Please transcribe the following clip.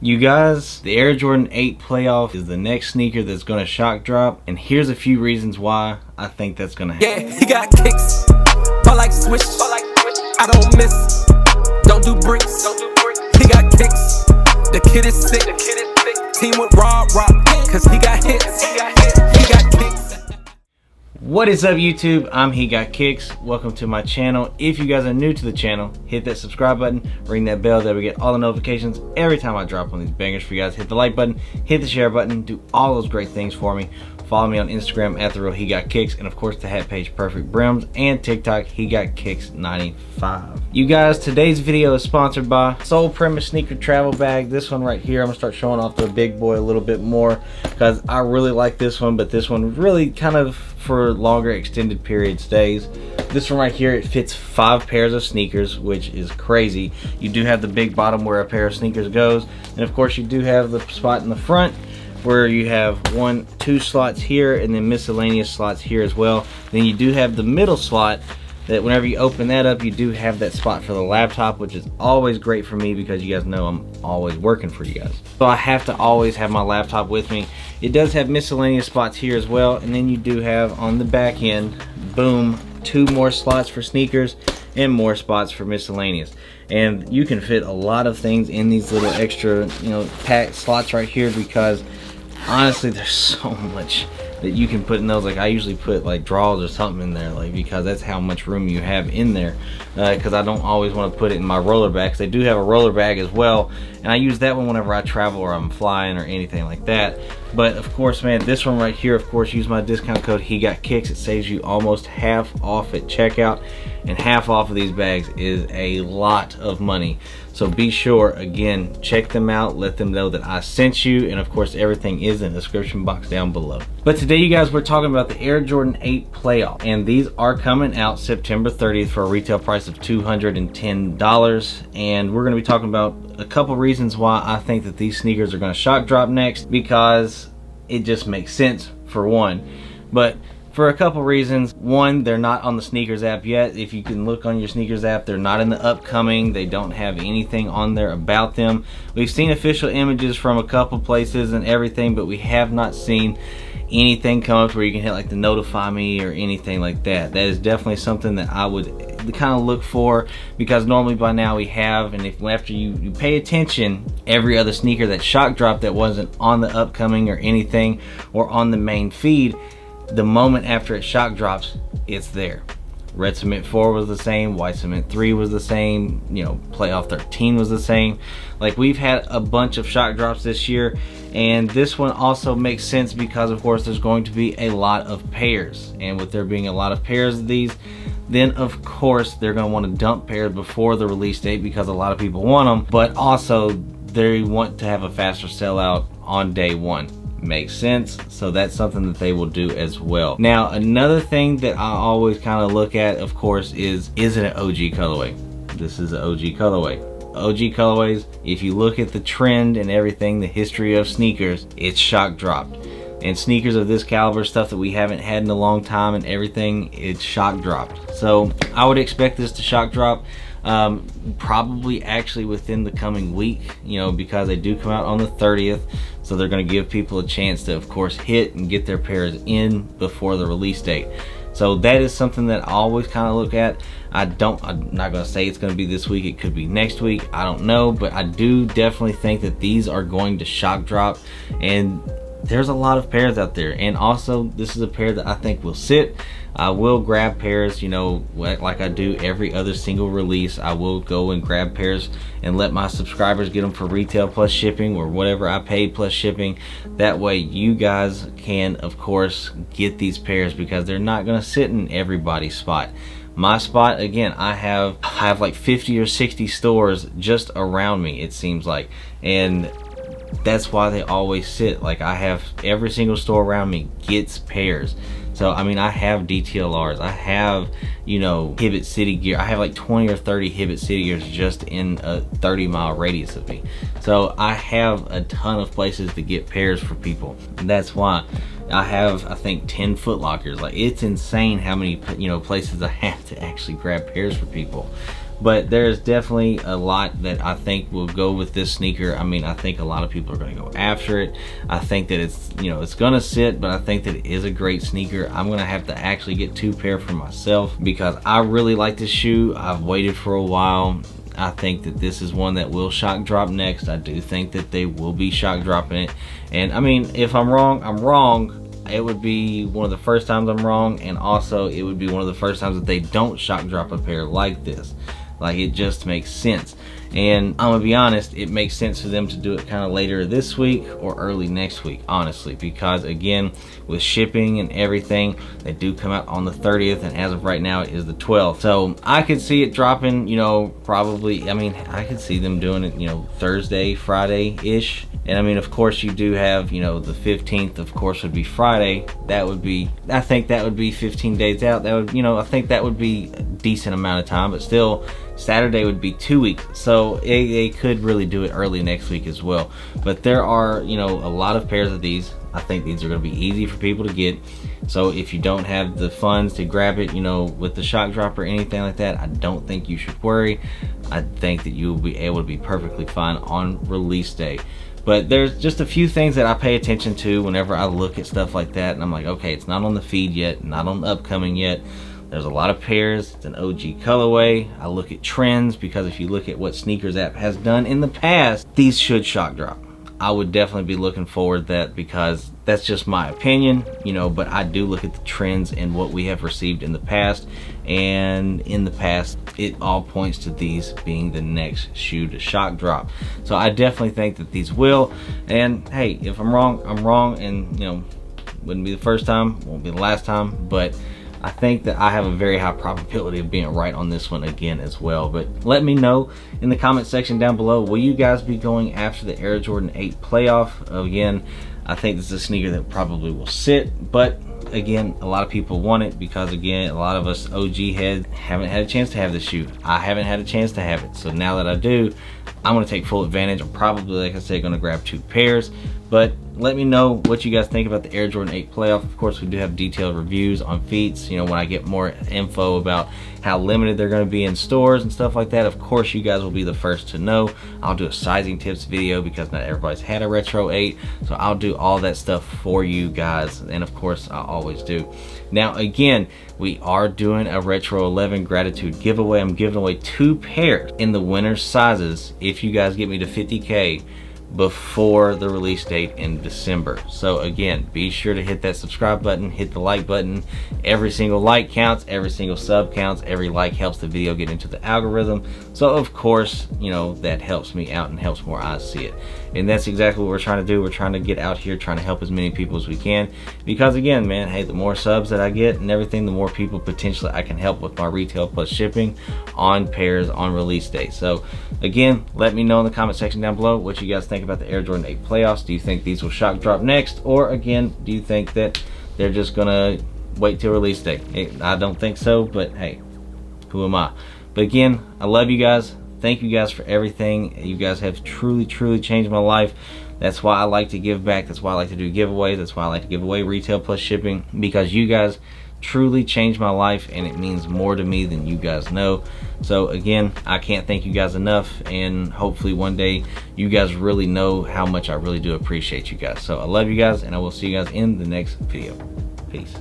You guys, the Air Jordan 8 Playoff is the next sneaker that's going to shock drop, and here's a few reasons why I think that's going to happen. Yeah, he got kicks, but like swish, I don't miss, don't do bricks, he got kicks, the kid is sick, team with raw, cause he got hits, he got kicks. What is up YouTube? I'm He Got Kicks. Welcome to my channel. If you guys are new to the channel, hit that subscribe button, ring that bell that we get all the notifications every time I drop on these bangers for you guys. Hit the like button, hit the share button, do all those great things for me. Follow me on Instagram at therealhegotkickz, and of course the hat page Perfectbrimz, and TikTok HeGotKicks95. You guys, today's video is sponsored by OUTRANK sneaker travel bag. This one right here, I'm gonna start showing off the big boy a little bit more because I really like this one, but this one really kind of for longer extended period stays. This one right here, it fits 5 pairs of sneakers, which is crazy. You do have the big bottom where a pair of sneakers goes, and of course you do have the spot in the front where you have 2 slots here and then miscellaneous slots here as well. Then you do have the middle slot that whenever you open that up, you do have that spot for the laptop, which is always great for me because you guys know I'm always working for you guys. So I have to always have my laptop with me. It does have miscellaneous spots here as well, and then you do have on the back end, boom, 2 more slots for sneakers and more spots for miscellaneous. And you can fit a lot of things in these little extra, packed slots right here because honestly, there's so much that you can put in those. Like I usually put like drawers or something in there, like because that's how much room you have in there. Because I don't always want to put it in my roller bag. They do have a roller bag as well, and I use that one whenever I travel or I'm flying or anything like that. But of course, man, this one right here, of course, use my discount code HeGotKicks. It saves you almost half off at checkout, and half off of these bags is a lot of money. So be sure, again, check them out, let them know that I sent you, and of course everything is in the description box down below. But today, you guys, we're talking about the Air Jordan 8 Playoff, and these are coming out September 30th for a retail price of $210, and we're going to be talking about a couple reasons why I think that these sneakers are going to shock drop next, because it just makes sense for one. But for a couple reasons. One, they're not on the sneakers app yet. If you can look on your sneakers app, they're not in the upcoming. They don't have anything on there about them. We've seen official images from a couple places and everything, but we have not seen anything come up where you can hit like the notify me or anything like that. That is definitely something that I would kind of look for, because normally by now we have, and if after you pay attention, every other sneaker that shock dropped that wasn't on the upcoming or anything or on the main feed, the moment after it shock drops, it's there. Red Cement 4 was the same, White Cement 3 was the same, Playoff 13 was the same. Like, we've had a bunch of shock drops this year, and this one also makes sense because of course there's going to be a lot of pairs, and with there being a lot of pairs of these, then of course they're going to want to dump pairs before the release date because a lot of people want them, but also they want to have a faster sellout on day one. Makes sense. So that's something that they will do as well. Now, another thing that I always kind of look at, of course, is it an OG colorway? This is an OG colorway. OG colorways, if you look at the trend and everything, the history of sneakers, it's shock dropped. And sneakers of this caliber, stuff that we haven't had in a long time and everything, it's shock dropped. So I would expect this to shock drop probably actually within the coming week, because they do come out on the 30th. So they're going to give people a chance to, of course, hit and get their pairs in before the release date. So that is something that I always kind of look at. I'm not going to say it's going to be this week. It could be next week. I don't know. But I do definitely think that these are going to shock drop. And there's a lot of pairs out there. And also, this is a pair that I think will sit. I will grab pairs, like I do every other single release. I will go and grab pairs and let my subscribers get them for retail plus shipping, or whatever I paid plus shipping. That way you guys can, of course, get these pairs because they're not going to sit in everybody's spot. My spot, again, I have like 50 or 60 stores just around me, it seems like. And that's why they always sit. Like, I have every single store around me gets pairs. So I mean, I have DTLRs, I have Hibbett City gear. I have like 20 or 30 Hibbett City gears just in a 30-mile radius of me. So I have a ton of places to get pairs for people, and that's why I have, I think, 10 Foot Lockers. Like, it's insane how many places I have to actually grab pairs for people. but there's definitely a lot that I think will go with this sneaker. I mean, I think a lot of people are going to go after it. I think that it's, you know, it's going to sit, but I think that it is a great sneaker. I'm going to have to actually get 2 pair for myself because I really like this shoe. I've waited for a while. I think that this is one that will shock drop next. I do think that they will be shock dropping it. And I mean, if I'm wrong, I'm wrong. It would be one of the first times I'm wrong, and also it would be one of the first times that they don't shock drop a pair like this. Like, it just makes sense. And I'm gonna be honest, it makes sense for them to do it kind of later this week or early next week, honestly, because again, with shipping and everything, they do come out on the 30th, and as of right now it is the 12th. So I could see it dropping, you know, probably, I mean, I could see them doing it, you know, Thursday, Friday-ish. And I mean, of course, you do have, you know, the 15th, of course, would be Friday. That would be, I think that would be 15 days out. That would, you know, I think that would be a decent amount of time, but still, Saturday would be 2 weeks. So they could really do it early next week as well. But there are, you know, a lot of pairs of these. I think these are going to be easy for people to get. So if you don't have the funds to grab it, you know, with the shock drop or anything like that, I don't think you should worry. I think that you will be able to be perfectly fine on release day. But there's just a few things that I pay attention to whenever I look at stuff like that, and I'm like, okay, it's not on the feed yet, not on the upcoming yet. There's a lot of pairs. It's an OG colorway. I look at trends, because if you look at what Sneakers app has done in the past, these should shock drop. I would definitely be looking forward to that, because that's just my opinion, you know, but I do look at the trends and what we have received in the past, and in the past it all points to these being the next shoe to shock drop. So I definitely think that these will, and hey, if I'm wrong, I'm wrong, and you know, wouldn't be the first time, won't be the last time, but I think that I have a very high probability of being right on this one again as well. But let me know in the comment section down below, will you guys be going after the Air Jordan 8 playoff? Again, I think this is a sneaker that probably will sit, but again, a lot of people want it because, again, a lot of us OG heads haven't had a chance to have this shoe. I haven't had a chance to have it, so now that I do, I'm going to take full advantage. I'm probably, like I said, going to grab 2 pairs. But let me know what you guys think about the Air Jordan 8 playoff. Of course, we do have detailed reviews on feet. You know, when I get more info about how limited they're going to be in stores and stuff like that, of course, you guys will be the first to know. I'll do a sizing tips video because not everybody's had a Retro 8. So I'll do all that stuff for you guys. And of course, I always do. Now, again, we are doing a Retro 11 gratitude giveaway. I'm giving away 2 pairs in the winner's sizes if you guys get me to 50K before the release date in December. So again, be sure to hit that subscribe button, hit the like button. Every single like counts, every single sub counts, every like helps the video get into the algorithm. So of course, you know, that helps me out and helps more eyes see it. And that's exactly what we're trying to do. We're trying to get out here, trying to help as many people as we can, because again, man, hey, the more subs that I get and everything, the more people potentially I can help with my retail plus shipping on pairs on release day. So again, let me know in the comment section down below what you guys think about the Air Jordan 8 playoffs. Do you think these will shock drop next, or again, do you think that they're just gonna wait till release day? I don't think so, but hey, who am I? But again, I love you guys. Thank you guys for everything. You guys have truly changed my life. That's why I like to give back. That's why I like to do giveaways. That's why I like to give away retail plus shipping, because you guys truly changed my life, and it means more to me than you guys know. So again, I can't thank you guys enough, and hopefully one day you guys really know how much I really do appreciate you guys. So I love you guys, and I will see you guys in the next video. Peace.